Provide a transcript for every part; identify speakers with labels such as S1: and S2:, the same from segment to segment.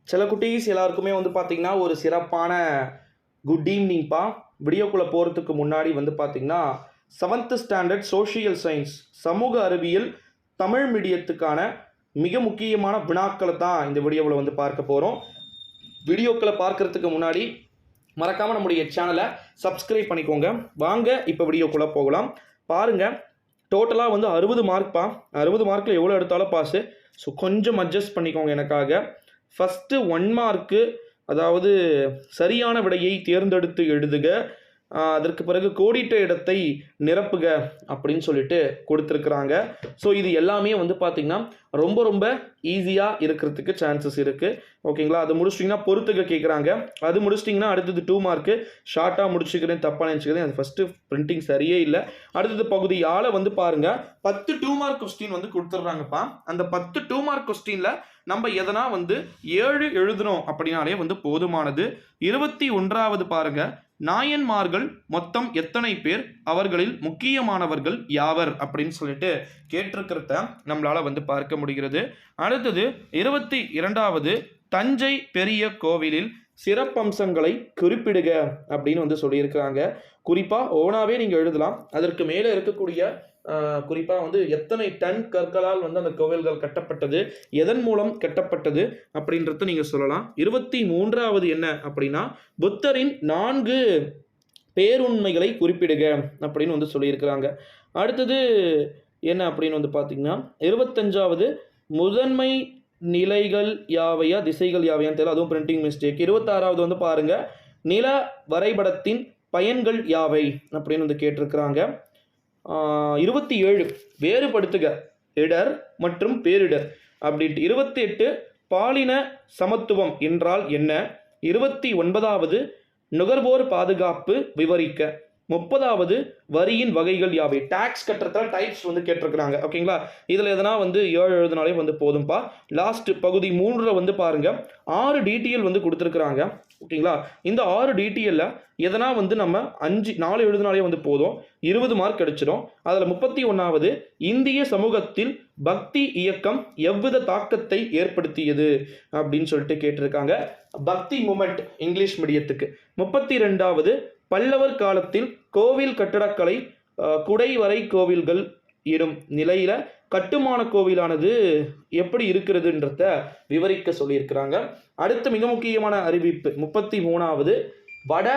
S1: சில குட்டீஸ் எல்லாருக்குமே வந்து பார்த்திங்கன்னா ஒரு சிறப்பான குட் ஈவினிங்ப்பா. வீடியோக்குள்ளே போகிறதுக்கு முன்னாடி வந்து பார்த்திங்கன்னா 7th ஸ்டாண்டர்ட் சோஷியல் சயின்ஸ் சமூக அறிவியல் தமிழ் மீடியத்துக்கான மிக முக்கியமான வினாக்களை தான் இந்த வீடியோவில் வந்து பார்க்க போகிறோம். வீடியோக்களை பார்க்குறதுக்கு முன்னாடி மறக்காமல் நம்முடைய சேனலை சப்ஸ்கிரைப் பண்ணிக்கோங்க. வாங்க இப்போ வீடியோக்குள்ளே போகலாம். பாருங்கள், டோட்டலாக வந்து 60 மார்க்ப்பா. 60 மார்க்கில் எவ்வளோ எடுத்தாலும் பாஸு. ஸோ கொஞ்சம் அட்ஜஸ்ட் பண்ணிக்கோங்க எனக்காக. ஃபஸ்ட்டு 1 மார்க்கு, அதாவது சரியான விடையை தேர்ந்தெடுத்து எழுதுக, அதற்கு பிறகு கோடிட்ட இடத்தை நிரப்புக அப்படின்னு சொல்லிட்டு கொடுத்துருக்குறாங்க. ஸோ இது எல்லாமே வந்து பார்த்திங்கன்னா ரொம்ப ரொம்ப ஈஸியாக இருக்கிறதுக்கு சான்சஸ் இருக்குது. ஓகேங்களா? அது முடிச்சிட்டிங்கன்னா பொறுத்துக்க கேட்குறாங்க. அது முடிச்சிட்டிங்கன்னா அடுத்தது 2 மார்க்கு. ஷார்ட்டாக முடிச்சுக்கிறேன், தப்பாக நினச்சிக்கிறேன். அது ஃபஸ்ட்டு பிரிண்டிங் சரியே இல்லை. அடுத்தது பகுதி ஆளை வந்து பாருங்கள், 10 2 மார்க் கொஸ்டின் வந்து கொடுத்துட்றாங்கப்பா. அந்த 10 2 மார்க் கொஸ்டினில் நம்ம எதனா வந்து 7 எழுதணும் அப்படின்னாலே வந்து போதுமானது. 21வது பாருங்கள், நாயன்மார்கள் மொத்தம் எத்தனை பேர், அவர்களில் முக்கியமானவர்கள் யாவர் அப்படின்னு சொல்லிட்டு கேட்டிருக்கிறத நம்மளால் வந்து பார்க்க முடிகிறது. அடுத்தது 22வது, தஞ்சை பெரிய கோவிலில் சிறப்பம்சங்களை குறிப்பிடுக அப்படின்னு வந்து சொல்லியிருக்கிறாங்க. குறிப்பாக ஓனாவே நீங்கள் எழுதலாம். அதற்கு மேலே இருக்கக்கூடிய குறிப்பாக வந்து எத்தனை டன் கற்களால் வந்து அந்த கோவில்கள் கட்டப்பட்டது, எதன் மூலம் கட்டப்பட்டது அப்படின்றத நீங்கள் சொல்லலாம். 23வது என்ன அப்படின்னா, புத்தரின் 4 பேருண்மைகளை குறிப்பிடுக அப்படின்னு வந்து சொல்லியிருக்கிறாங்க. அடுத்தது என்ன அப்படின்னு வந்து பார்த்தீங்கன்னா, 25வது, முதன்மை நிலைகள் யாவையா திசைகள் யாவையான்னு தெரியல, அதுவும் பிரிண்டிங் மிஸ்டேக். 26வது வந்து பாருங்கள், நில வரைபடத்தின் பயன்கள் யாவை அப்படின்னு வந்து கேட்டிருக்கிறாங்க. 27 வேறுபடுத்துக இடர் மற்றும் பேரிடர் அப்படின்ட்டு. 28 பாலின சமத்துவம் என்றால் என்ன. 29வது நுகர்வோர் பாதுகாப்பு விவரிக்க. 30வது வரியின் வகைகள் யாவை. டாக்ஸ் கட்டுறதுல டைப்ஸ் வந்து கேட்டிருக்கிறாங்க. ஓகேங்களா? இதில் எதனா வந்து 7 எழுதினாலே வந்து போதும்பா. லாஸ்ட் பகுதி 3 வந்து பாருங்கள், 6 டீட்டெயில் வந்து கொடுத்துருக்குறாங்க. ஓகேங்களா? இந்த 6 டீட்டெயிலில் எதனா வந்து நம்ம 4 எழுதினாலே வந்து போதும், 20 மார்க் கிடைச்சிடும். அதில் 31வது, இந்திய சமூகத்தில் பக்தி இயக்கம் எவ்வித தாக்கத்தை ஏற்படுத்தியது அப்படின்னு சொல்லிட்டு கேட்டிருக்காங்க. பக்தி மூமெண்ட் இங்கிலீஷ் மீடியத்துக்கு. 32வது, பல்லவர் காலத்தில் கோவில் கட்டடக்கலை குடைவரை கோவில்கள் எனும் நிலையில கட்டுமான கோவிலானது எப்படி இருக்கிறதுன்றத விவரிக்க சொல்லியிருக்கிறாங்க. அடுத்து மிக முக்கியமான அறிவிப்பு 33வது, வட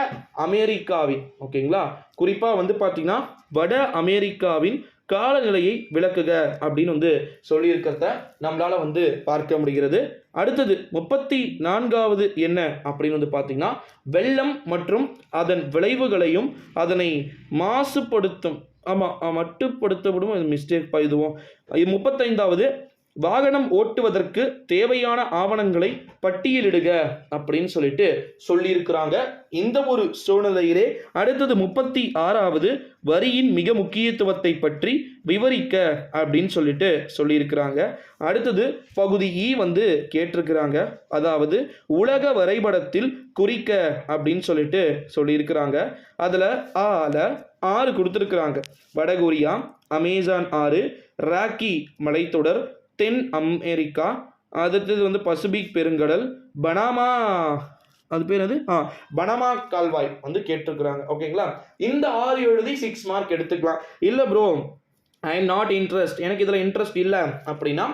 S1: அமெரிக்காவின், ஓகேங்களா, குறிப்பாக வந்து பார்த்தீங்கன்னா வட அமெரிக்காவின் காலநிலையை விளக்குக அப்படின்னு வந்து சொல்லியிருக்கிறத நம்மளால் வந்து பார்க்க முடிகிறது. அடுத்தது 34வது என்ன அப்படின்னு வந்து பார்த்தீங்கன்னா, வெள்ளம் மற்றும் அதன் விளைவுகளையும் அதனை மாசுபடுத்தும் மட்டுப்படுத்தப்படும் மிஸ்டேக் இதுவும். 35வது, வாகனம் ஓட்டுவதற்கு தேவையான ஆவணங்களை பட்டியலிடுக அப்படின்னு சொல்லிட்டு சொல்லியிருக்கிறாங்க. இந்த ஒரு சூழ்நிலையிலே அடுத்தது 36வது, வரியின் மிக முக்கியத்துவத்தை பற்றி விவரிக்க அப்படின்னு சொல்லிட்டு சொல்லியிருக்கிறாங்க. அடுத்தது பகுதி இ வந்து கேட்டிருக்கிறாங்க, அதாவது உலக வரைபடத்தில் குறிக்க அப்படின்னு சொல்லிட்டு சொல்லியிருக்கிறாங்க. அதில் 6 கொடுத்துருக்குறாங்க. வடகொரியா, அமேசான் ஆறு, ராக்கி மலைத்தொடர், தென் அமெரிக்கா, அடுத்தது வந்து பசிபிக் பெருங்கடல், பனாமா, அது பேர் அது பனாமா கால்வாய் வந்து கேட்டிருக்கிறாங்க. ஓகேங்களா? இந்த 6 எழுதி 6 மார்க் எடுத்துக்கலாம். இல்லை bro, I am not interest, எனக்கு இதில் இன்ட்ரெஸ்ட் இல்லை அப்படின்னா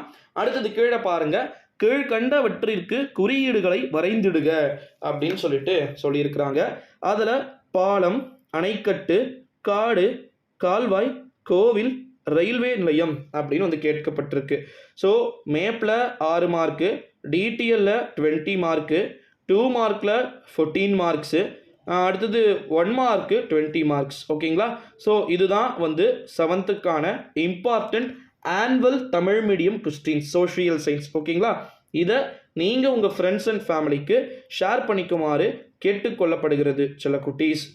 S1: அடுத்தது கீழே பாருங்க, கீழ்கண்டவற்றிற்கு குறியீடுகளை வரைந்திடுக அப்படின்னு சொல்லிட்டு சொல்லியிருக்கிறாங்க. அதில் பாலம், அணைக்கட்டு, காடு, கால்வாய், கோவில், ரயில்வே நிலையம் அப்படின்னு வந்து கேட்கப்பட்டிருக்கு. ஸோ மேப்பில் 6 மார்க்கு, டிடிஎல்ல 20 மார்க்கு, 2 மார்க்கில் 14 மார்க்ஸு, அடுத்தது 1 மார்க்கு 20 மார்க்ஸ். ஓகேங்களா? ஸோ இதுதான் வந்து 7th important annual Tamil medium question social science. ஓகேங்களா? இதை நீங்கள் உங்கள் ஃப்ரெண்ட்ஸ் அண்ட் ஃபேமிலிக்கு ஷேர் பண்ணிக்குமாறு கேட்டுக்கொள்ளப்படுகிறது சில குட்டீஸ்.